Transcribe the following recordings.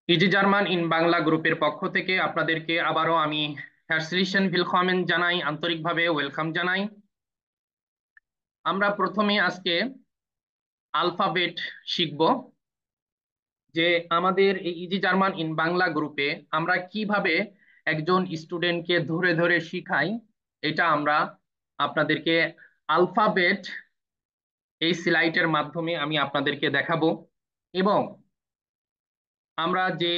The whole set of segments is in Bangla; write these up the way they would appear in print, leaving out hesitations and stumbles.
ইজি জার্মান ইন বাংলা গ্রুপের পক্ষ থেকে আপনাদেরকে আবারও আমি হ্যার্সলিশন ভিলকমেন জানাই, আন্তরিকভাবে ওয়েলকাম জানাই। আমরা প্রথমে আজকে আলফাবেট শিখব। যে আমাদের এই ইজি জার্মান ইন বাংলা গ্রুপে আমরা কিভাবে একজন স্টুডেন্টকে ধরে ধরে শিখাই, এটা আমরা আপনাদেরকে আলফাবেট এই স্লাইডের মাধ্যমে আমি আপনাদেরকে দেখাবো। এবং আমরা যে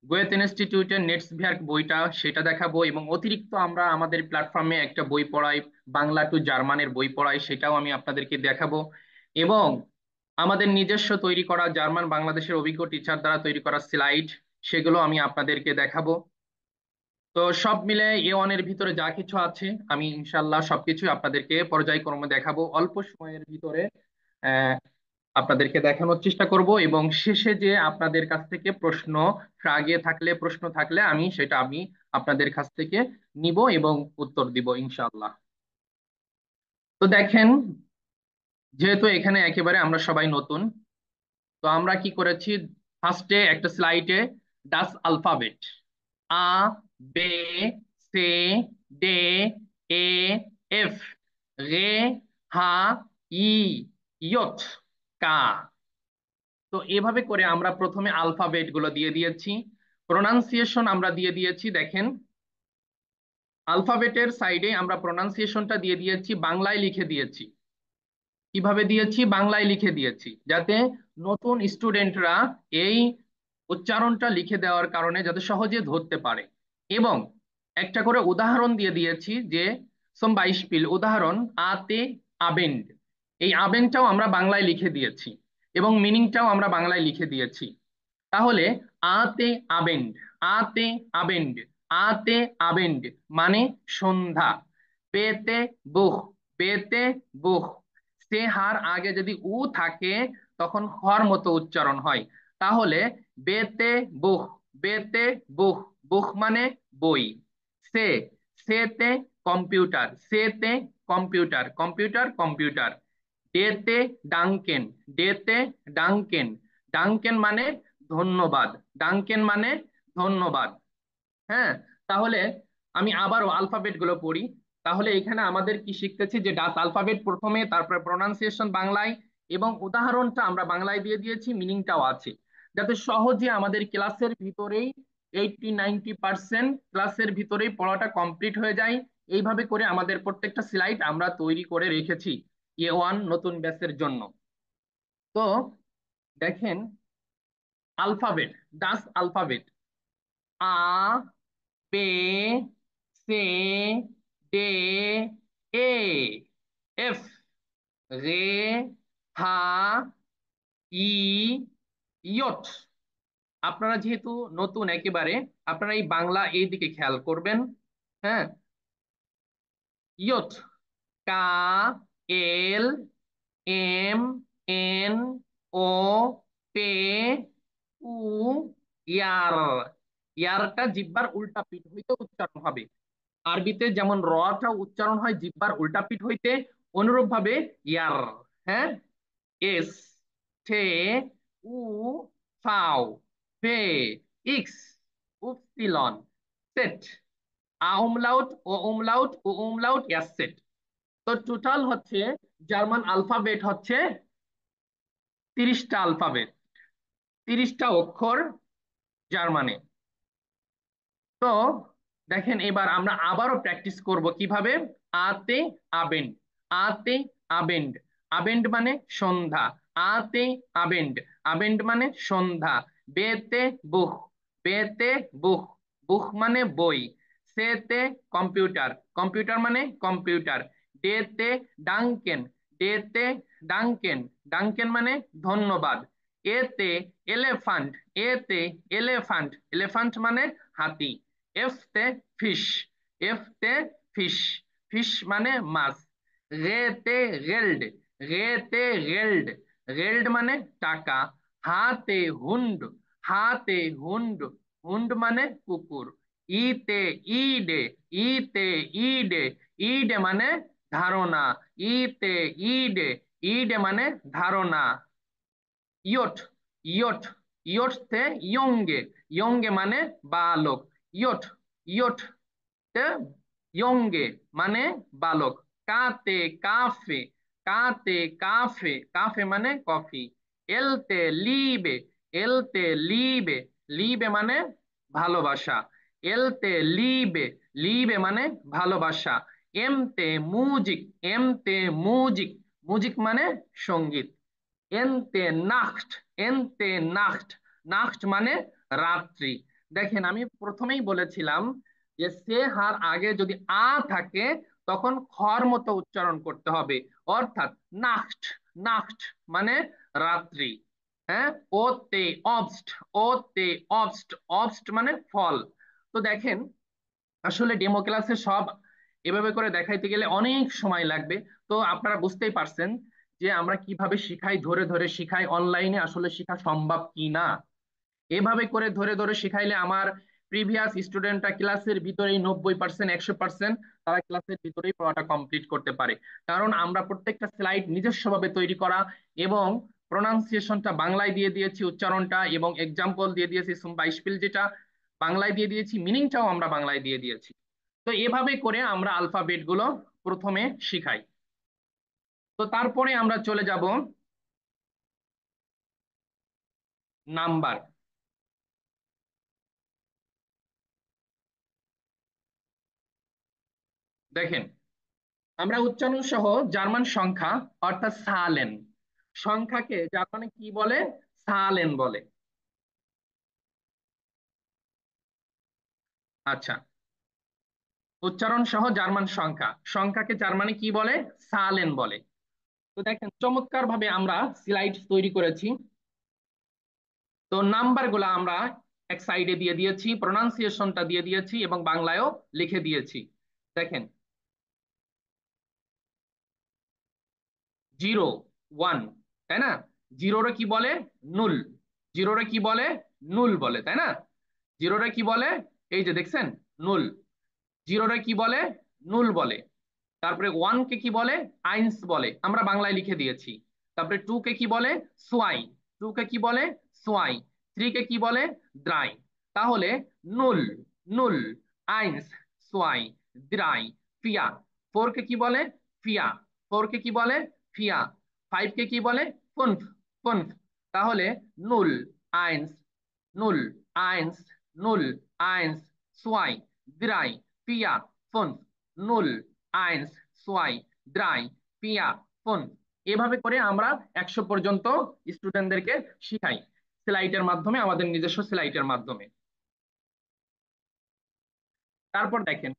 গোয়েত ইনস্টিটিউটের নেটসভিয়ার্ক বইটা সেটা দেখাবো, এবং অতিরিক্ত আমরা আমাদের প্ল্যাটফর্মে একটা বই পড়াই, বাংলা টু জার্মানের বই পড়াই, সেটাও আমি আপনাদেরকে দেখাবো। এবং আমাদের নিজস্ব তৈরি করা জার্মান বাংলাদেশের অভিজ্ঞ টিচার দ্বারা তৈরি করা স্লাইড, সেগুলো আমি আপনাদেরকে দেখাবো। তো সব মিলে A1 এর ভিতরে যা কিছু আছে আমি ইনশাল্লাহ সবকিছু আপনাদেরকে পর্যায়ক্রমে দেখাবো অল্প সময়ের ভিতরে। আহ, আপনাদেরকে দেখানোর চেষ্টা করব, এবং শেষে যে আপনাদের কাছ থেকে প্রশ্ন থাকলে আমি আপনাদের কাছ থেকে নিব এবং উত্তর দিব ইনশাআল্লাহ। তো দেখেন, যেহেতু এখানে একেবারে আমরা সবাই নতুন, তো আমরা কি করেছি, ফার্স্টে একটা স্লাইডে ডাস আলফাবেট আ, বে, সে, ডে, এ, এফ, রে, হা, ই, ইয়ট, কা। তো এভাবে করে আমরা প্রথমে আলফাবেট গুলো দিয়ে দিয়েছি, প্রোনাউন্সিয়েশন আমরা দিয়ে দিয়েছি। দেখেন, আলফাবেটের সাইডে আমরা প্রোনাউন্সিয়েশনটা দিয়ে দিয়েছি, বাংলায় লিখে দিয়েছি। কিভাবে দিয়েছি? বাংলায় লিখে দিয়েছি, যাতে নতুন স্টুডেন্টরা এই উচ্চারণটা লিখে দেওয়ার কারণে যাতে সহজে ধরতে পারে। এবং একটা করে উদাহরণ দিয়ে দিয়েছি, যে সম বাইশপিল উদাহরণ, আতে আবেন্ড, এই আবেন্ডটাও আমরা বাংলায় লিখে দিয়েছি, এবং মিনিংটাও আমরা বাংলায় লিখে দিয়েছি। তাহলে আতে আবেন্ড, আতে আবেন্ড, আতে আবেন্ড মানে সন্ধ্যা। বেতে বুহ, বেতে বুহ, সে হার আগে যদি উ থাকে তখন হর মতো উচ্চারণ হয়। তাহলে বেতে বুহ, বেতে বুহ, বুহ মানে বই। সে, সেতে কম্পিউটার, সেতে কম্পিউটার, কম্পিউটার কম্পিউটার। ডেতে ডাঙ্কেন, ডেতে ডাঙ্কেন, ডাঙ্কেন মানে ধন্যবাদ, ডাঙ্কেন মানে ধন্যবাদ। হ্যাঁ, তাহলে আমি আবারও আলফাবেট গুলো পড়ি। তাহলে এখানে আমাদের কি শিখতেছি, যে ডাস আলফাবেট প্রথমে, তারপরে প্রোনাউন্সিয়েশন বাংলায়, এবং উদাহরণটা আমরা বাংলায় দিয়ে দিয়েছি, মিনিংটাও আছে, যাতে সহজে আমাদের ক্লাসের ভিতরেই 80-90% ক্লাসের ভিতরেই পড়াটা কমপ্লিট হয়ে যায়। এইভাবে করে আমাদের প্রত্যেকটা স্লাইড আমরা তৈরি করে রেখেছি A1 নতুন ব্যাচের জন্য। তো দেখেন, আলফাবেট, ডাস আলফাবেট আ, পে, সে, ডে, এ, এফ, রে, হা, ই, ইয়ট। আপনারা যেহেতু নতুন একেবারে, আপনারা এই বাংলা এই দিকে খেয়াল করবেন। হ্যাঁ, ইয়ট, কা, এল, এম, এন, ও, পে, উ, ইয়ার। ইয়ারটা জিহ্বার উল্টা পিঠ হইতে উচ্চারণ হবে। আরবিতে যেমন রটা উচ্চারণ হয় জিহ্বার উল্টা পিঠ হইতে, অনুরূপ ভাবে ইয়ার। হ্যাঁ, এস, থে, উ, ফাও, ফে, ইক্স, উপসিলন, সেট, আউমলাউট, ও উমলাউট, ও উমলাউট, ইয়াস সেট। তো টোটাল হচ্ছে জার্মান আলফাবেট হচ্ছে 30টা আলফাবেট, 30টা অক্ষর জার্মানে। তো দেখেন, এবার আমরা আবারও প্র্যাকটিস করব কিভাবে। আতে আবেন্ড, আতে আবেন্ড, আবেন্ড মানে সন্ধ্যা, আতে আবেন্ড, আবেন্ড মানে সন্ধ্যা। বেতে বুক, বেতে বুক, বুক মানে বই। সেতে কম্পিউটার, কম্পিউটার মানে কম্পিউটার। ডেতে ডাঙ্কেন, ডেতে ডাঙ্কেন, ডাঙ্কেন মানে ধন্যবাদ। এতে এলেফান্ট, এতে এলেফান্ট, এলেফান্ট মানে হাতি। এফতে ফিশ, এফতে ফিশ, ফিশ মানে মাছ। রেতে গেল্ড, রেতে গেল্ড, গেল্ড মানে টাকা। হাতে হুন্ড, হাতে হুন্ড, হুন্ড মানে কুকুর। ইতে ইডে, ইতে ইডে, ইডে মানে ধারণা। ইতে ইডে, ইডে মানে ধারণা। ইয়ট, ইয়ট, ইয়ট তে ইয়ঙ্গে, ইয়ঙ্গে মানে বালক। ইয়ট, ইয়ট তে ইয়ঙ্গে মানে বালক। কাতে কাফে, কাতে কাফে, কাফে মানে কফি। এলতে লিবে, এলতে লিবে, লিবে মানে ভালোবাসা। এলতে লিবে, লিবে মানে ভালোবাসা। এমতে মুজিক, এমতে মুজিক, মুজিক মানে সঙ্গীত। এনতে নাখট, এনতে নাখট, নাখট মানে রাত্রি। দেখেন আমি প্রথমেই বলেছিলাম যে সে হার আগে যদি আ থাকে তখন খর মতো উচ্চারণ করতে হবে, অর্থাৎ নাখট, নাখট মানে রাত্রি। হ্যাঁ, ওতে অবস্ট, ওতে অবস্ট, অবস্ট মানে ফল। তো দেখেন আসলে ডেমো ক্লাসে সব এভাবে করে দেখাইতে গেলে অনেক সময় লাগবে। তো আপনারা বুঝতেই পারছেন যে আমরা কিভাবে শিখাই, ধরে ধরে শিখাই, অনলাইনে আসলে শেখা সম্ভব কি না। এভাবে করে ধরে ধরে শিখাইলে আমার প্রিভিয়াস স্টুডেন্টরা ক্লাসের ভিতরেই 90%, 100% তারা ক্লাসের ভিতরেই পড়াটা কমপ্লিট করতে পারে। কারণ আমরা প্রত্যেকটা স্লাইড নিজস্বভাবে তৈরি করা, এবং প্রোনাউন্সিয়েশনটা বাংলায় দিয়ে দিয়েছি, উচ্চারণটা এবং এক্সাম্পল দিয়ে দিয়েছি, বাইশপিল যেটা বাংলায় দিয়ে দিয়েছি, মিনিংটাও আমরা বাংলায় দিয়ে দিয়েছি। তো এভাবে করে আমরা আলফাবেট গুলো প্রথমে শিখাই। তো তারপরে আমরা চলে যাব নাম্বার। দেখেন আমরা উচ্চারণ সহ জার্মান সংখ্যা অর্থাৎ সালেন, সংখ্যাকে জার্মানে কি বলে? সালেন বলে। আচ্ছা, উচ্চারণ সহ জার্মান সংখ্যা, সংখ্যাকে জার্মানে কি বলে? সালেন বলে। তো দেখেন চমৎকার ভাবে আমরা স্লাইড তৈরি করেছি। তো নাম্বার গুলা আমরা এক সাইডে দিয়ে দিয়েছি, প্রোনাউন্সিয়েশনটা দিয়ে দিয়েছি এবং বাংলায়ও লিখে দিয়েছি। দেখেন 0, 1, তাই না? জিরোরে কি বলে? নুল। জিরোরে কি বলে? নুল বলে, তাই না? জিরোরে কি বলে? এই যে দেখছেন, নুল। জিরোরে কি বলে? নুল বলে। তারপরে ওয়ান কে কি বলে? আইন্স বলে, আমরা বাংলায় লিখে দিয়েছি। তারপরে টু কে কি বলে? সোয়াই। টু কে কি বলে? সোয়াই। থ্রি কে কি বলে? দ্রাই। তাহলে নুল, নুল, আইন্স, সোয়াই, দ্রাই, ফিয়া। ফোর কে কি বলে? ফিয়া। ফোর কে কি বলে? ফিয়া। ফাইভ কে কি বলে? ফুনফ, ফুনফ। তাহলে নুল, আইন্স, নুল, আইন্স, নুল, আইন্স, সোয়াই, দ্রাই, ফিয়া, ফুনফ। নুল, আইন্স, সোয়াই, দ্রাই, পিয়া, ফুন। এভাবে করে আমরা 100 পর্যন্ত স্টুডেন্টদেরকে শিখাই, স্লাইডের মাধ্যমে, আমাদের নিজস্ব স্লাইডের মাধ্যমে। তারপর দেখেন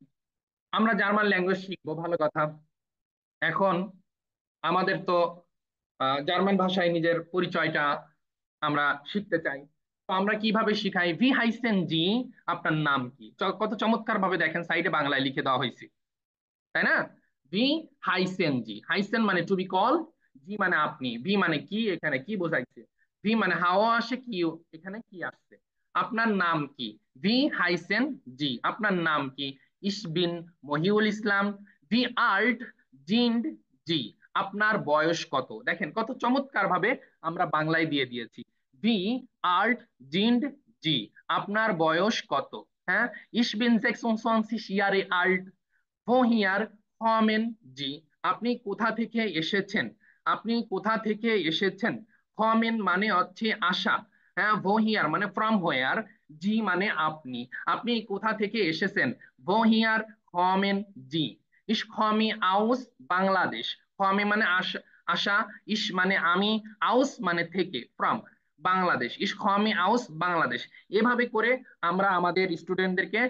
আমরা জার্মান ল্যাঙ্গুয়েজ শিখবো, ভালো কথা। এখন আমাদের তো জার্মান ভাষায় নিজের পরিচয়টা আমরা শিখতে চাই। তো আমরা কিভাবে শিখাই? ভি হাইসেন জি, আপনার নাম কি? কত চমৎকার ভাবে দেখেন সাইডে বাংলায় লিখে দেওয়া হয়েছে, তাই না? ভি হাইসেন জি, হাইসেন মানে টু বি কল, জি মানে আপনি, ভি মানে কি, এখানে কি বোঝাইছে? ভি মানে হাওয়া আসে, কি এখানে কি আসছে? আপনার নাম কি? ভি হাইসেন জি, আপনার নাম কি? ইস বিন মহিউল ইসলাম। ভি আল্ট জিন্ড জি, আপনার বয়স কত? দেখেন কত চমৎকার ভাবে আমরা বাংলায় দিয়ে দিয়েছি। ভি আল্ট জিন্ড জি, আপনার বয়স কত? হ্যাঁ, ইস বিন 26 ইয়ারে আল্ট। ভোহিয়ার হমেন জি, আপনি কোথা থেকে এসেছেন? আপনি কোথা থেকে এসেছেন? হমেন মানে হচ্ছে আসা। হ্যাঁ, ভোহিয়ার মানে ফ্রম হোয়ার, জি মানে আপনি, আপনি কোথা থেকে এসেছেন? ভোহিয়ার হমেন জি। ইস খমি আউস বাংলাদেশ। খমি মানে আসা, আসা, ইস মানে আমি, আউস মানে থেকে, ফ্রম বাংলাদেশ। ইস খমি আউস বাংলাদেশ। এভাবে করে আমরা আমাদের স্টুডেন্টদেরকে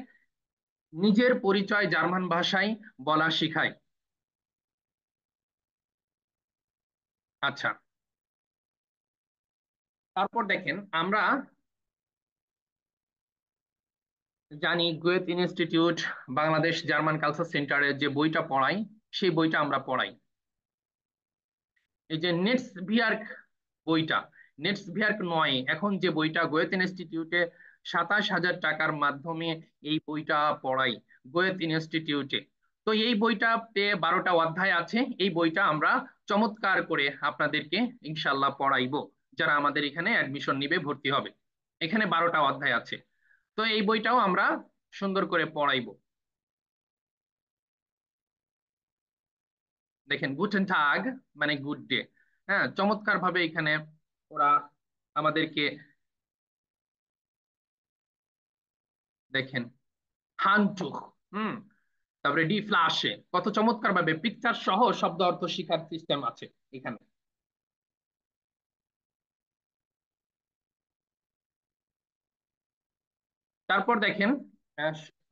নিজের পরিচয় জার্মান ভাষায় বলা শিখাই। আচ্ছা, তারপর দেখেন আমরা জানি গোয়েত ইনস্টিটিউট বাংলাদেশ জার্মান কালচার সেন্টারে যে বইটা পড়াই, সেই বইটা আমরা পড়াই। এই যে নেটস ভিয়ার্ক বইটা, নেটস ভিয়ার্ক নয়, এখন যে বইটা গোয়েত ইনস্টিটিউটে 27,000 টাকার মাধ্যমে এই বইটা পড়াই গোয়েত ইনস্টিটিউটে। তো এই বইটাতে 12টা অধ্যায় আছে, এই বইটা আমরা চমৎকার করে আপনাদেরকে ইনশাল্লাহ পড়াইবো, যারা আমাদের এখানে অ্যাডমিশন নিবে, ভর্তি হবে। এখানে 12টা অধ্যায় আছে। তো এই বইটাও আমরা সুন্দর করে পড়াইবো। দেখেন, গুটেন টাগ মানে গুড ডে। হ্যাঁ, চমৎকার ভাবে এখানে ওরা আমাদেরকে, দেখেন, হানটুক, হুম, তারপরে ডি ফ্লাশে, কত চমৎকার ভাবে পিকচার সহ শব্দ অর্থ শিখার সিস্টেম আছে এখানে। তারপর দেখেন,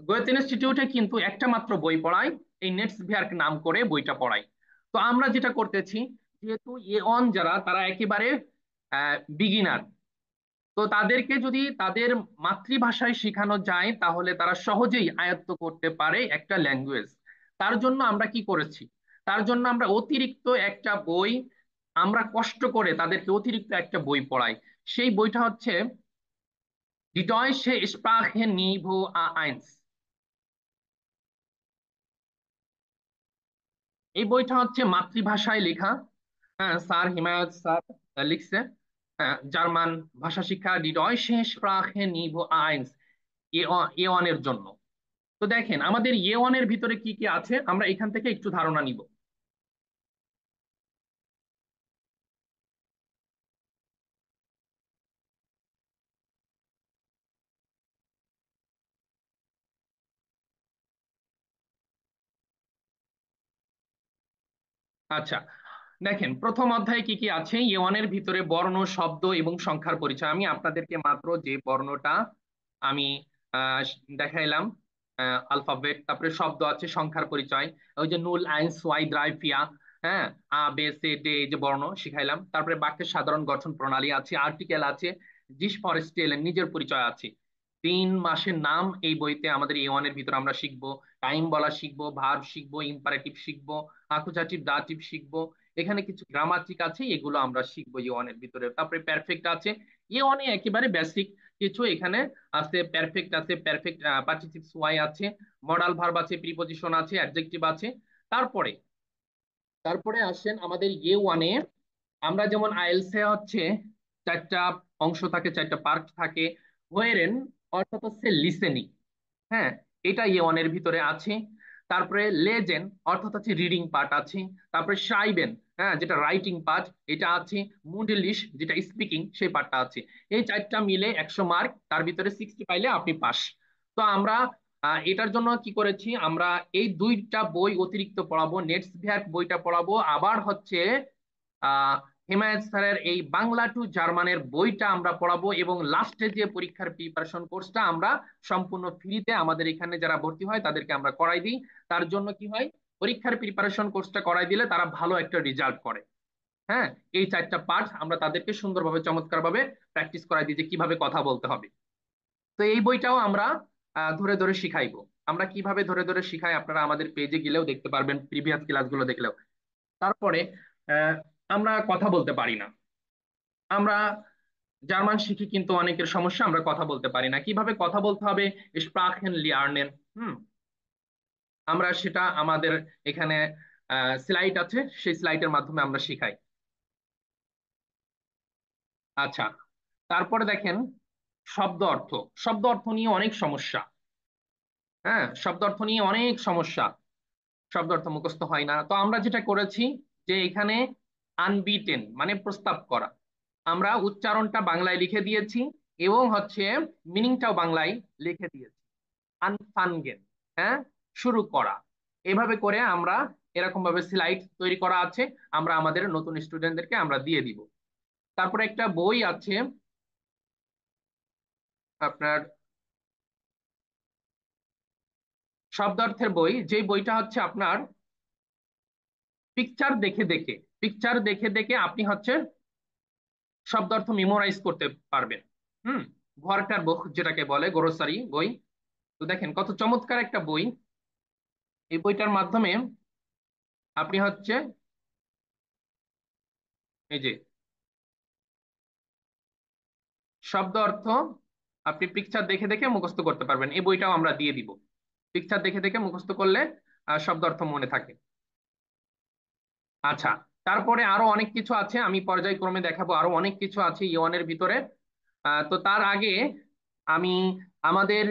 গোয়েথে ইনস্টিটিউটে কিন্তু একটা মাত্র বই পড়ায়, এই নেটসভিয়ার্ক নাম করে বইটা পড়ায়। তো আমরা যেটা করতেছি, যেহেতু এ অন যারা তারা একেবারে বিগিনার, তো তাদেরকে যদি তাদের মাতৃভাষায় শেখানো যায় তাহলে তারা সহজেই আয়ত্ত করতে পারে একটা ল্যাঙ্গুয়েজ। তার জন্য আমরা কি করেছি, তার জন্য আমরা অতিরিক্ত একটা বই, আমরা কষ্ট করে তাদেরকে অতিরিক্ত একটা বই পড়াই। সেই বইটা হচ্ছে Die deutsche Sprache Niveau A1। এই বইটা হচ্ছে মাতৃভাষায় লেখা। হ্যাঁ, স্যার হিমায়ত স্যার লিখছে। হ্যাঁ, জার্মান ভাষা শিক্ষা ডি ডয়সে স্প্রাহে নিভো আইনস, এ ওয়ান এর জন্য। তো দেখেন আমাদের এ ওয়ান এর ভিতরে কি কি আছে, আমরা এখান থেকে একটু ধারণা নিব। আচ্ছা, দেখেন প্রথম অধ্যায়ে কি কি আছে। এ ওয়ান এর ভিতরে বর্ণ, শব্দ এবং সংখ্যার পরিচয়। আমি আপনাদেরকে মাত্র যে বর্ণটা আমি আহ, দেখাইলাম, আলফাবেট, তারপরে শব্দ আছে, সংখ্যার পরিচয়, ওই যে নুল আইনস ওয়াই দ্রাই ফিয়া, হ্যাঁ, আ বে সে ডে, এই যে বর্ণ শিখাইলাম। তারপরে বাক্যের সাধারণ গঠন প্রণালী আছে, আর্টিকেল আছে, জিস ফরেস্টেল নিজের পরিচয় আছে। 3 মাসের নাম এই বইতে আমাদের এ ওয়ান এর ভিতরে আমরা শিখবো। টাইম বলা শিখবো, ভার্ব শিখবো, ইম্পারেটিভ শিখবো, আকুজাটিভ দাটিভ শিখবো। এখানে কিছু গ্রামাটিক আছে, এগুলো আমরা শিখবো এ ওয়ান এর ভিতরে। তারপরে পারফেক্ট আছে, এ ওয়ানে একেবারে বেসিক কিছু এখানে আছে। পারফেক্ট আছে, পারফেক্ট পার্টিসিপস ওয়াই আছে, মডাল ভার্ব আছে, প্রিপজিশন আছে, অ্যাডজেক্টিভ আছে। তারপরে তারপরে আসেন আমাদের এ ওয়ানে, আমরা যেমন আইএলস এ হচ্ছে 4টা অংশ থাকে, 4টা পার্ট থাকে। হোয়েরেন অর্থাৎ হচ্ছে লিসেনিং, হ্যাঁ, এটা এ ওয়ান এর ভিতরে আছে। তারপরে লেজেন অর্থাৎ হচ্ছে রিডিং পার্ট আছে। তারপরে শাইবেন, হ্যাঁ, যেটা রাইটিং পার্ট এটা আছে। মুন্ডলিশ, যেটা স্পিকিং, সেই পার্টটা আছে। এই 4টা মিলে 100 মার্ক, তার ভিতরে 60 পাইলে আপনি পাস। তো আমরা এটার জন্য কি করেছি, আমরা এই 2টা বই অতিরিক্ত পড়াবো, নেটসভিয়ার্ক বইটা পড়াবো, আবার হচ্ছে আহ হিমায়ত স্যারের এই বাংলা টু জার্মানের বইটা আমরা পড়াবো, এবং লাস্টে যে পরীক্ষার প্রিপারেশন কোর্সটা আমরা সম্পূর্ণ ফ্রিতে আমাদের এখানে যারা ভর্তি হয় তাদেরকে আমরা করাই দিই। তার জন্য কি হয়, পরীক্ষার প্রিপারেশন কোর্সটা করাই দিলে তারা ভালো একটা রেজাল্ট করে। হ্যাঁ, এই 4টা পার্ট আমরা তাদেরকে সুন্দরভাবে চমৎকার ভাবে প্র্যাকটিস করাই দিই যে কিভাবে কথা বলতে হবে। তো এই বইটাও আমরা ধরে ধরে শিখাইবো। আমরা কিভাবে ধরে ধরে শিখাই আপনারা আমাদের পেজে গেলেও দেখতে পারবেন, প্রিভিয়াস ক্লাসগুলো দেখলেও। তারপরে আহ, আমরা কথা বলতে পারি না। আমরা জার্মান শিখি কিন্তু অনেকের সমস্যা, আমরা কথা বলতে পারি না। কিভাবে কথা বলতে হবে, স্প্রাখেন লিয়ার্নেন, হুম, আমরা সেটা আমাদের এখানে স্লাইড আছে, সেই স্লাইডের মাধ্যমে আমরা শিখাই। আচ্ছা, তারপরে দেখেন শব্দ অর্থ। শব্দ অর্থ নিয়ে অনেক সমস্যা। হ্যাঁ, শব্দ অর্থ নিয়ে অনেক সমস্যা, শব্দ অর্থ মুখস্থ হয় না। তো আমরা যেটা করেছি, যে এখানে আনবিটেন মানে প্রস্তাব করা, আমরা উচ্চারণটা বাংলায় লিখে দিয়েছি এবং হচ্ছে মিনিংটাও বাংলায় লিখে দিয়েছি। আনফানগেন, হ্যাঁ, শুরু করা, এভাবে করে আমরা এরকম ভাবে স্লাইড তৈরি করা আছে, আমরা আমাদের নতুন স্টুডেন্টদেরকে আমরা দিয়ে দিব। তারপরে একটা বই আছে আপনার, শব্দার্থের বই, যে বইটা হচ্ছে আপনার পিকচার দেখে দেখে, পিকচার দেখে দেখে আপনি হচ্ছে শব্দার্থ মেমোরাইজ করতে পারবেন। হুম, ভর্টার বুক যেটাকে বলে, গ্রোসারি বই। তো দেখেন কত চমৎকার একটা বই। এই বইটার মাধ্যমে আপনি হচ্ছে এই যে শব্দ অর্থ আপনি পিকচার দেখে দেখে মুখস্থ করতে পারবেন। এই বইটাও আমরা দিয়ে দিব। পিকচার দেখে দেখে মুখস্থ করলে শব্দ অর্থ মনে থাকে। আচ্ছা, তারপরে আরো অনেক কিছু আছে, আমি পর্যায়ক্রমে দেখাবো, আরো অনেক কিছু আছে ইওয়ানের ভিতরে। তো তার আগে আমি আমাদের,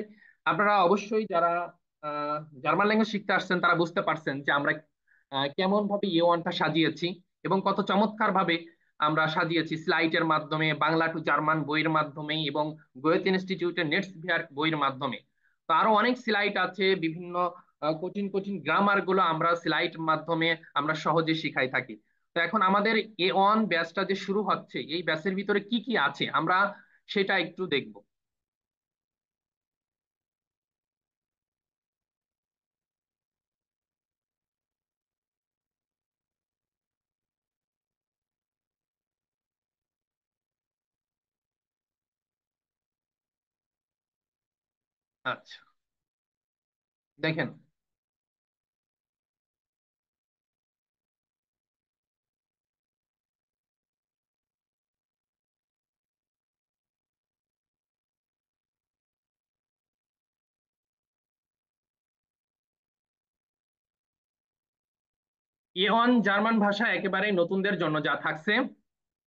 আপনারা অবশ্যই যারা জার্মান ল্যাঙ্গুয়েজ শিখতে আসছেন তারা বুঝতে পারছেন যে আমরা কেমন ভাবে A1টা সাজিয়েছি এবং কত চমৎকার ভাবে আমরা সাজিয়েছি স্লাইডের মাধ্যমে, বাংলা টু জার্মান বইয়ের মাধ্যমে এবং গোয়েথ ইনস্টিটিউটের নেটসভিয়ার বইয়ের মাধ্যমে। তো আরো অনেক স্লাইড আছে, বিভিন্ন কঠিন কঠিন গ্রামার গুলো আমরা স্লাইড মাধ্যমে আমরা সহজে শিখাই থাকি। তো এখন আমাদের A1 ব্যাচটা যে শুরু হচ্ছে, এই ব্যাচের ভিতরে কি কি আছে আমরা সেটা একটু দেখব। আচ্ছা, দেখেন, A1 জার্মান ভাষা একেবারেই নতুনদের জন্য যা থাকছে,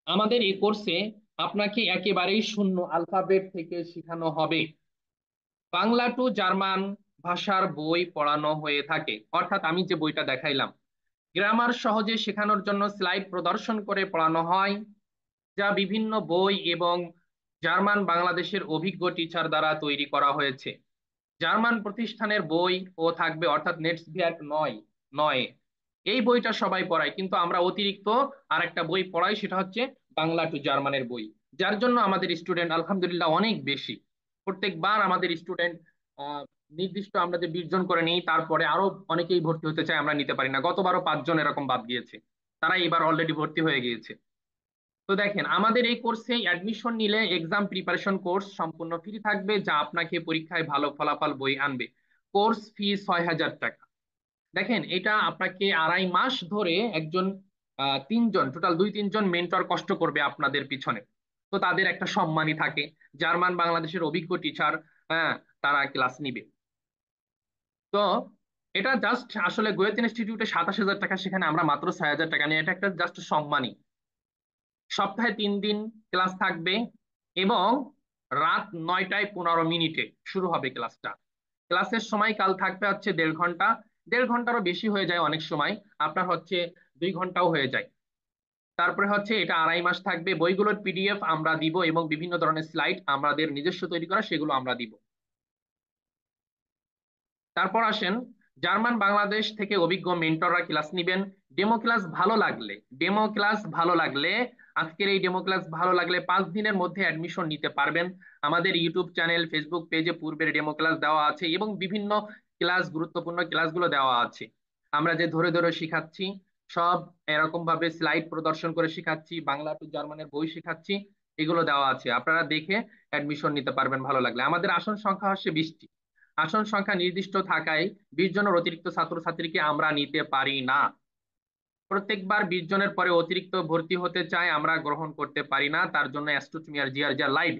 আমাদের এই কোর্সে আপনাকে একেবারেই শূন্য আলফাবেট থেকে শেখানো হবে। বাংলা টু জার্মান ভাষার বই পড়ানো হয়ে থাকে, অর্থাৎ আমি যে বইটা দেখাইলাম, গ্রামার সহজে শেখানোর জন্য স্লাইড প্রদর্শন করে পড়ানো হয়, যা বিভিন্ন বই এবং জার্মান বাংলাদেশের অভিজ্ঞ টিচার দ্বারা তৈরি করা হয়েছে। জার্মান প্রতিষ্ঠানের বই ও থাকবে, অর্থাৎ নেটসভিয়ার্ক নয় নয়, এই বইটা সবাই পড়ায়, কিন্তু আমরা অতিরিক্ত আর একটা বই পড়াই, সেটা হচ্ছে বাংলা টু জার্মানের বই। যার জন্য আমাদের স্টুডেন্ট আলহামদুলিল্লাহ অনেক বেশি। প্রত্যেকবার আমাদের স্টুডেন্ট নির্দিষ্ট আমরা যে 20 জন করে নিই, তারপরে আরো অনেকেই ভর্তি হতে চায়, আমরা নিতে পারি না। গতবারও 5 জন এরকম বাদ গিয়েছে, তারা এবার অলরেডি ভর্তি হয়ে গিয়েছে। তো দেখেন, আমাদের এই কোর্সে অ্যাডমিশন নিলে এক্সাম প্রিপারেশন কোর্স সম্পূর্ণ ফ্রি থাকবে, যা আপনাকে পরীক্ষায় ভালো ফলাফল বই আনবে। কোর্স ফি 6,000 টাকা। দেখেন, এটা আপনাকে 2.5 মাস ধরে একজন 3 জন, টোটাল 2-3 জন মেন্টর কষ্ট করবে আপনাদের পিছনে। তো তাদের একটা সম্মানই থাকে, জার্মান বাংলাদেশের অভিজ্ঞ টিচার, হ্যাঁ, তারা ক্লাস নিবে। তো এটা জাস্ট আসলে গোয়েত ইনস্টিটিউটে 27,000 টাকা, সেখানে আমরা মাত্র 6,000 টাকা নিই, এটা একটা জাস্ট সম্মানই। সপ্তাহে 3 দিন ক্লাস থাকবে এবং রাত 9টায় 15 মিনিটে শুরু হবে ক্লাসটা। ক্লাসের সময়কাল থাকবে হচ্ছে 1.5 ঘন্টা, 1.5 ঘন্টারও বেশি হয়ে যায় অনেক সময়, আপনার হচ্ছে 2 ঘন্টাও হয়ে যায়। তারপরে হচ্ছে এটা 2.5 মাস থাকবে, বইগুলোর PDF আমরা দিব এবং বিভিন্ন ধরনের স্লাইড আমাদের নিজস্ব তৈরি করা, সেগুলো আমরা দিব। তারপর আসেন, জার্মান বাংলাদেশ থেকে অভিজ্ঞ মেন্টররা ক্লাস নিবেন। ডেমো ক্লাস ভালো লাগলে, ডেমো ক্লাস ভালো লাগলে আজকের এই ডেমো ক্লাস ভালো লাগলে 5 দিনের মধ্যে অ্যাডমিশন নিতে পারবেন। আমাদের ইউটিউব চ্যানেল, ফেসবুক পেজে পূর্বের ডেমো ক্লাস দেওয়া আছে এবং বিভিন্ন ক্লাস, গুরুত্বপূর্ণ ক্লাসগুলো দেওয়া আছে। আমরা যে ধরে ধরে শিখাচ্ছি, সব এরকম ভাবে স্লাইড প্রদর্শন করে শিখাচ্ছি, বাংলা টু জার্মানের বই শিখাচ্ছি, এগুলো দেওয়া আছে, আপনারা দেখে অ্যাডমিশন নিতে পারবেন ভালো লাগলে। আমাদের আসন সংখ্যা হচ্ছে 20টি। আসন সংখ্যা নির্দিষ্ট থাকায় 20 জনের অতিরিক্ত ছাত্রছাত্রীকে আমরা নিতে পারি না। প্রত্যেকবার 20 জনের পরে অতিরিক্ত ভর্তি হতে চায়, আমরা গ্রহণ করতে পারি না, তার জন্য অ্যাস্টুট মিয়ার জিয়ার যা লাইভ।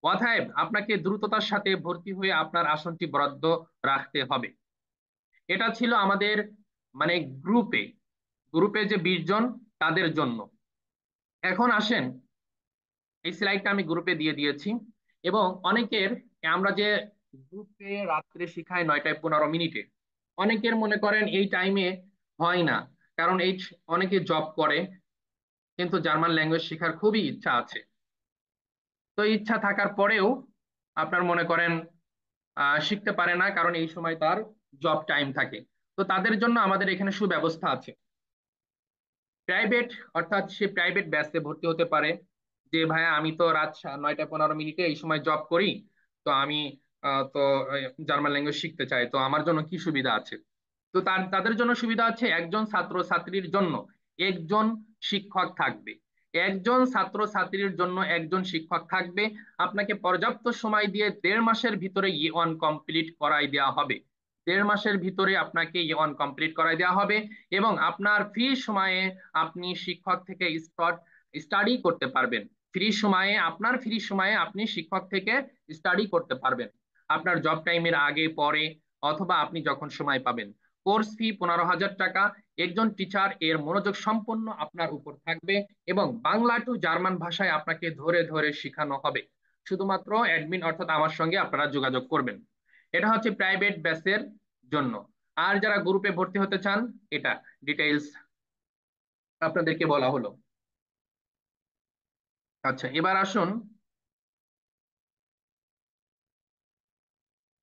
অতএব আপনাকে দ্রুততার সাথে ভর্তি হয়ে আপনার আসনটি বরাদ্দ রাখতে হবে। এটা ছিল আমাদের মানে গ্রুপে গ্রুপে যে 20 জন তাদের জন্য। এখন আসেন, এই স্লাইডটা আমি গ্রুপে দিয়ে দিয়েছি এবং অনেকের, আমরা যে গ্রুপে রাত্রে শিখাই 9টায় 15 মিনিটে, অনেকের মনে করেন এই টাইমে হয় না, কারণ অনেকে জব করে, কিন্তু জার্মান ল্যাঙ্গুয়েজ শেখার খুবই ইচ্ছা আছে। তো ইচ্ছা থাকার পরেও আপনার মনে করেন শিখতে পারে না, কারণ এই সময় তার জব টাইম থাকে। তো তাদের জন্য আমাদের এখানে সুব্যবস্থা আছে। প্রাইভেট, অর্থাৎ সে প্রাইভেট ব্যাচে ভর্তি হতে পারে, যে ভাইয়া আমি তো রাত 9টা 15 মিনিটে এই সময় জব করি, তো আমি তো জার্মান ল্যাঙ্গুয়েজ শিখতে চাই, তো আমার জন্য কি সুবিধা আছে? তো তাদের জন্য সুবিধা আছে, একজন ছাত্র ছাত্রীর জন্য একজন শিক্ষক থাকবে। একজন ছাত্র ছাত্রীর জন্য একজন শিক্ষক থাকবে। আপনাকে পর্যাপ্ত সময় দিয়ে 1.5 মাসের ভিতরে E1 কমপ্লিট করাই দেওয়া হবে। 1.5 মাসের ভিতরে আপনাকে E1 কমপ্লিট করাই দেওয়া হবে এবং আপনার ফ্রি সময়ে আপনি শিক্ষক থেকে স্টাডি করতে পারবেন। ফ্রি সময়ে আপনি শিক্ষক থেকে স্টাডি করতে পারবেন, আপনার জব টাইমের আগে পরে, অথবা আপনি যখন সময় পাবেন। কোর্স ফি 15,000 টাকা। একজন টিচার এর মনোযোগ সম্পূর্ণ আপনার উপর থাকবে এবং বাংলা টু জার্মান ভাষায় আপনাকে ধরে ধরে শেখানো হবে। শুধুমাত্র অ্যাডমিন অর্থাৎ আমার সঙ্গে আপনারা যোগাযোগ করবেন। এটা হচ্ছে প্রাইভেট ব্যাচের জন্য। আর যারা গ্রুপে ভর্তি হতে চান, এটা ডিটেইলস আপনাদেরকে বলা হলো। আচ্ছা, এবার আসুন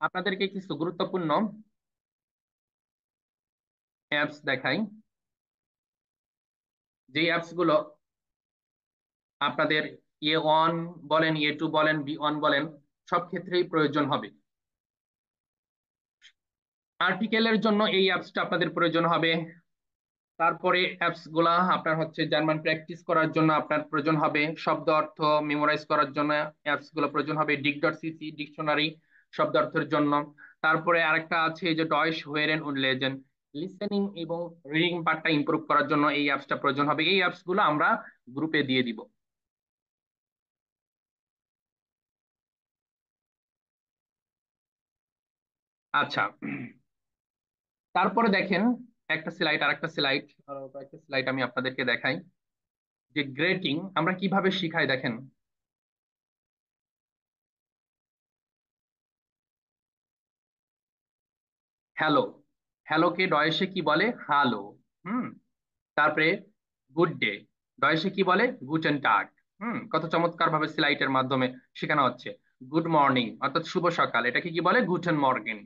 আপনাদেরকে কিছু গুরুত্বপূর্ণ অ্যাপস দেখাই, যে অ্যাপস গুলো আপনাদের A1 বলেন, A2 বলেন, B1 বলেন, সব ক্ষেত্রেই প্রয়োজন হবে। আর্টিকেলের জন্য এই অ্যাপসটা আপনাদের প্রয়োজন হবে। তারপরে অ্যাপস গুলা আপনার হচ্ছে জার্মান প্র্যাকটিস করার জন্য আপনার প্রয়োজন হবে, শব্দ অর্থ মেমোরাইজ করার জন্য অ্যাপস গুলো প্রয়োজন হবে, ডিক.সিসি ডিকশনারি শব্দ অর্থের জন্য। তারপরে আরেকটা আছে যে ডয়েশ হোয়েরেন উন্ড লেজেন, লিসেনিং এবং রিডিং পার্টটা ইমপ্রুভ করার জন্য এই অ্যাপসটা প্রয়োজন হবে। এই অ্যাপস গুলো আমরা গ্রুপে দিয়ে দিব। আচ্ছা, তারপরে দেখেন একটা স্লাইড, আর একটা স্লাইড, আরো কয়েকটা স্লাইড আমি আপনাদেরকে দেখাই যে গ্রেটিং আমরা কিভাবে শিখাই। দেখেন, হ্যালো, হ্যালোকে ডয়েশে কি বলে? হ্যালো। হুম। তারপরে গুড ডে, ডয়েশে কি বলে? গুটেন টাগ। কত চমৎকার ভাবে স্লাইডের মাধ্যমে শেখানো হচ্ছে। গুড মর্নিং অর্থাৎ শুভ সকাল, এটাকে কি বলে? গুটেন মর্গেন।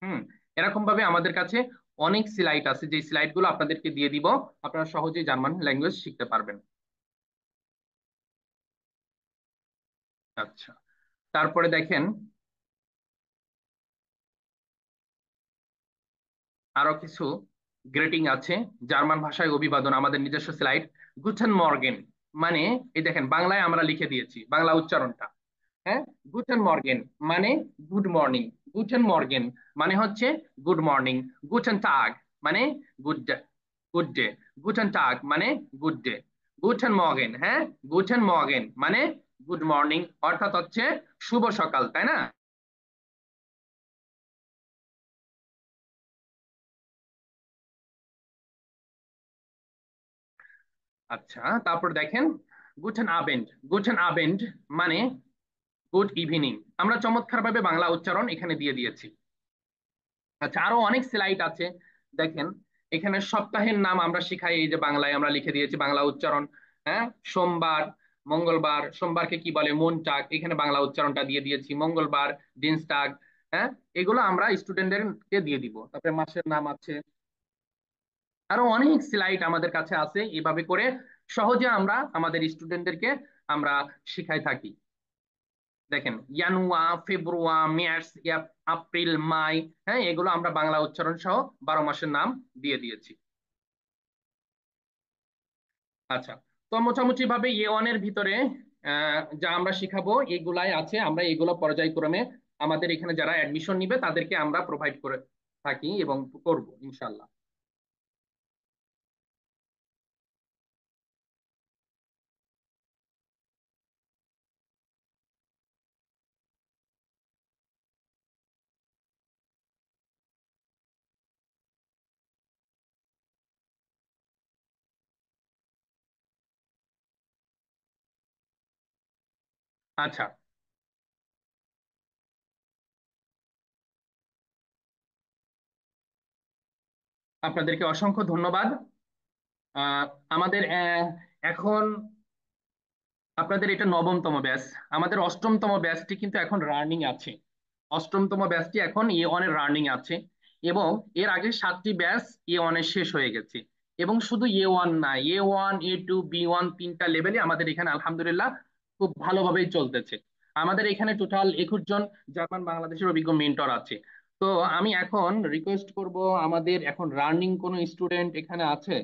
হুম। এরকম ভাবে আমাদের কাছে অনেক স্লাইড আছে, যে স্লাইড গুলো আপনাদেরকে দিয়ে দিব, আপনারা সহজেই জার্মান ল্যাঙ্গুয়েজ শিখতে পারবেন। আচ্ছা, তারপরে দেখেন আরো কিছু গ্রেটিং আছে, জার্মান ভাষায় অভিবাদন, আমাদের নিজস্ব স্লাইড। গুটেন মর্গেন মানে, এই দেখেন বাংলায় আমরা লিখে দিয়েছি, বাংলা উচ্চারণটা। হ্যাঁ, গুটেন মর্গেন মানে গুড মর্নিং, গুটেন মর্গেন মানে হচ্ছে গুড মর্নিং, গুটেন টাগ মানে গুড ডে, গুড ডে, গুটেন টাগ মানে গুড ডে, গুটেন মর্গেন, হ্যাঁ, গুটেন মর্গেন মানে গুড মর্নিং অর্থাৎ হচ্ছে শুভ সকাল, তাই না? আচ্ছা, তারপর দেখেন গুটেন আবেন্ড, গুটেন আবেন্ড মানে গুড ইভিনিং। আমরা চমৎকার ভাবে বাংলা উচ্চারণ এখানে দিয়ে দিয়েছি। আচ্ছা, আরো অনেক স্লাইড আছে। দেখেন এখানে সপ্তাহের নাম আমরা শিখাই, এই যে বাংলায় আমরা লিখে দিয়েছি বাংলা উচ্চারণ। হ্যাঁ, সোমবার, মঙ্গলবার, সোমবারকে কি বলে? মনটাগ, এখানে বাংলা উচ্চারণটা দিয়ে দিয়েছি। মঙ্গলবার, দিনস্টাগ। হ্যাঁ, এগুলো আমরা স্টুডেন্টদেরকে দিয়ে দিব। তারপরে মাসের নাম আছে। আরো অনেক স্লাইড আমাদের কাছে আছে, এভাবে করে সহজে আমরা আমাদের স্টুডেন্টদেরকে আমরা শিখাই থাকি। দেখেন ইয়ানুয়া, ফেব্রুয়া, মার্চ, এপ্রিল, মাই, হ্যাঁ, এগুলো আমরা বাংলা উচ্চারণ সহ 12 মাসের নাম দিয়ে দিয়েছি। আচ্ছা, তো মোটামুটি ভাবে A1 এর ভিতরে যা আমরা শিখাবো এগুলাই আছে। আমরা এগুলো পর্যায়ক্রমে আমাদের এখানে যারা অ্যাডমিশন নিবে তাদেরকে আমরা প্রোভাইড করে থাকি এবং করব ইনশাল্লাহ। আচ্ছা, আপনাদেরকে অসংখ্য ধন্যবাদ। আহ, আমাদের এখন আপনাদের এটা নবমতম ব্যাচ। আমাদের অষ্টমতম ব্যাচটি কিন্তু এখন রানিং আছে। অষ্টমতম ব্যাচটি এখন A1 এর রানিং আছে, এবং এর আগে 7টি ব্যাচ A1 এর শেষ হয়ে গেছে। এবং শুধু A1 না, A1, A2, B1 তিনটা লেভেলে আমাদের এখানে আলহামদুলিল্লাহ খুব ভালোভাবেই চলতেছে। আমাদের এখানে টোটাল 21 জন জার্মান বাংলাদেশের অভিজ্ঞ মেন্টর আছে। তো আমি এখন রিকোয়েস্ট করব, আমাদের এখন রানিং কোন স্টুডেন্ট এখানে আছে?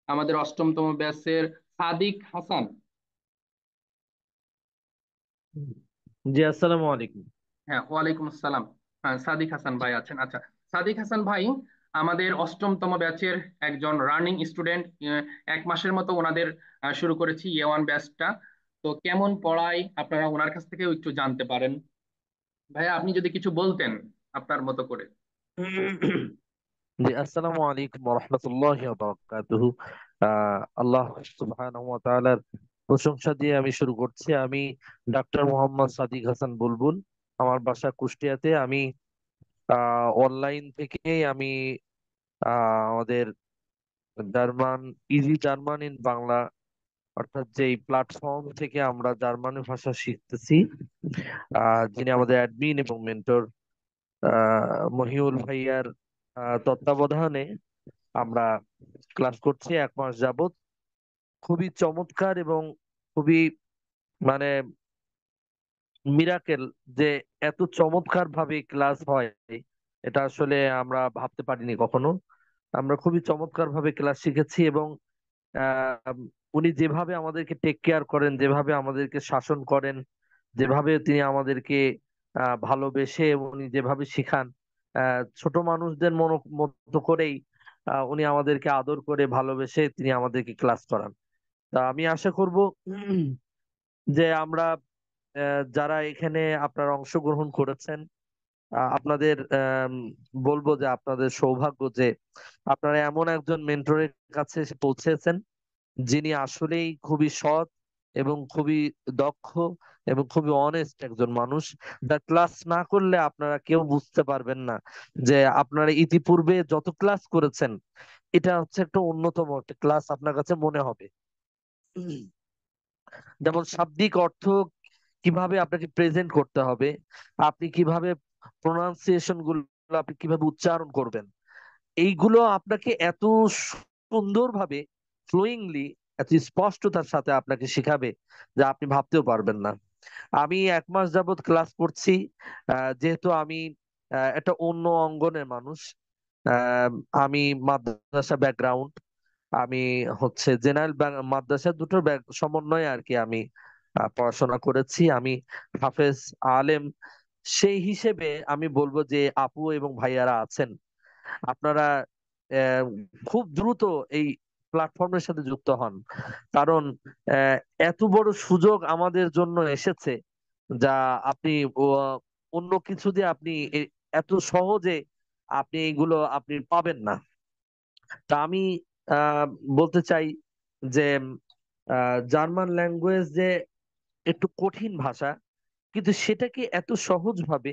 আমাদের অষ্টমতম ব্যাচের সাদিক হাসান। জি, আসসালামু আলাইকুম। হ্যাঁ, ওয়ালাইকুম আসসালাম। হ্যাঁ, সাদিক হাসান ভাই আছেন। আচ্ছা, সাদিক হাসান ভাই আমাদের অষ্টমতম ব্যাচের একজন রানিং স্টুডেন্ট। 1 মাসের মতো ওনাদের শুরু করেছি A1 ব্যাচটা। তো কেমন পড়ায় আপনারা ওনার কাছ থেকেও একটু জানতে পারেন। ভাইয়া, আপনি যদি কিছু বলতেন আপনার মতো করে। জি, আসসালামু আলাইকুম ওয়া রাহমাতুল্লাহি ওয়া বারাকাতুহু। আল্লাহ সুবহানাহু ওয়া তাআলার প্রশংসা দিয়ে আমি শুরু করছি। আমি ডাক্তার মোহাম্মদ সাদিক হাসান বুলবুল। আমার বাসা কুষ্টিয়াতে। আমি অনলাইন থেকেই আমি আমাদের German, easy German in Bangla, অর্থাৎ যে প্ল্যাটফর্ম থেকে আমরা জার্মানি ভাষা শিখতেছি, যিনি আমাদের অ্যাডমিন এবং মেন্টর মহিউল ভাইয়ার তত্ত্বাবধানে আমরা ক্লাস করছি 1 মাস যাবত। খুবই চমৎকার এবং খুবই মানে মিরাকেল যে এত চমৎকার ভাবে ক্লাস হয়, এটা আসলে আমরা ভাবতে পারিনি কখনো। আমরা খুবই চমৎকার ভাবে ক্লাস শিখেছি এবং আহ, উনি যেভাবে আমাদেরকে টেক কেয়ার করেন, যেভাবে আমাদেরকে শাসন করেন, যেভাবে তিনি আমাদেরকে ভালোবেসে উনি যেভাবে শিখান, ছোট মানুষদের মতো করেই উনি আমাদেরকে আদর করে ভালোবেসে তিনি আমাদেরকে ক্লাস করান। তা আমি আশা করব যে আমরা যারা এখানে আপনারা অংশগ্রহণ করেছেন, আপনাদের বলবো যে আপনাদের সৌভাগ্য যে আপনারা এমন একজন মেন্টরের কাছে এসে পৌঁছেছেন, যিনি আসলেই খুবই সৎ এবং খুবই দক্ষ এবং খুবই অনেস্ট একজন মানুষ। যার ক্লাস না করলে আপনারা কেউ বুঝতে পারবেন না যে আপনারা ইতিপূর্বে যত ক্লাস করেছেন এটা হচ্ছে একটা অন্যতম একটা ক্লাস আপনার কাছে মনে হবে। যেমন শাব্দিক অর্থ কিভাবে আপনাকে প্রেজেন্ট করতে হবে, আপনি কিভাবে প্রোনাউন্সিয়েশন গুলো আপনি কিভাবে উচ্চারণ করবেন, এইগুলো আপনাকে এত সুন্দরভাবে ফ্লোয়িংলি, এত স্পষ্টতার সাথে আপনাকে শেখাবে যে আপনি ভাবতেও পারবেন না। আমি 1 মাস যাবত ক্লাস করছি। যেহেতু আমি একটা অন্য অঙ্গনের মানুষ, আহ, আমি মাদ্রাসা ব্যাকগ্রাউন্ড, আমি হচ্ছে জেনারেল মাদ্রাসা দুটোর সমন্বয়ে আর কি আমি পড়াশোনা করেছি। আমি হাফেজ আলেম। সেই হিসেবে আমি বলবো যে আপু এবং ভাইয়ারা আছেন, আপনারা আহ, খুব দ্রুত এই প্ল্যাটফর্মের সাথে যুক্ত হন। কারণ আহ, এত বড় সুযোগ আমাদের জন্য এসেছে যা আপনি অন্য কিছু দিয়ে আপনি এত সহজে আপনি এগুলো আপনি পাবেন না। তা আমি আহ, বলতে চাই যে জার্মান ল্যাঙ্গুয়েজ যে একটু কঠিন ভাষা, কিন্তু সেটাকে এত সহজ ভাবে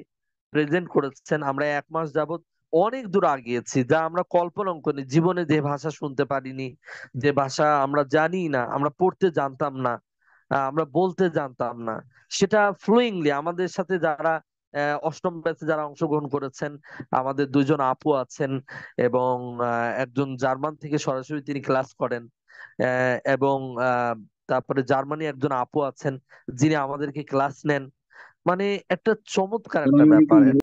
প্রেজেন্ট করেছেন। আমরা 1 মাস যাবত অনেক দূর আগিয়েছি, যা আমরা কল্পনাও করিনি। জীবনে যে ভাষা শুনতে পারিনি, যে ভাষা আমরা জানি না, আমরা পড়তে জানতাম না, আমরা বলতে জানতাম না, সেটা ফ্লুইংলি আমাদের সাথে যারা অষ্টম ব্যাচে যারা অংশগ্রহণ করেছেন, আমাদের 2জন আপু আছেন এবং একজন জার্মান থেকে সরাসরি তিনি ক্লাস করেন, এবং তারপরে জার্মানি একজন আপু আছেন যিনি আমাদেরকে ক্লাস নেন। মানে একটা চমৎকার একটা আসসালামু ব্যাপার। আলাইকুম।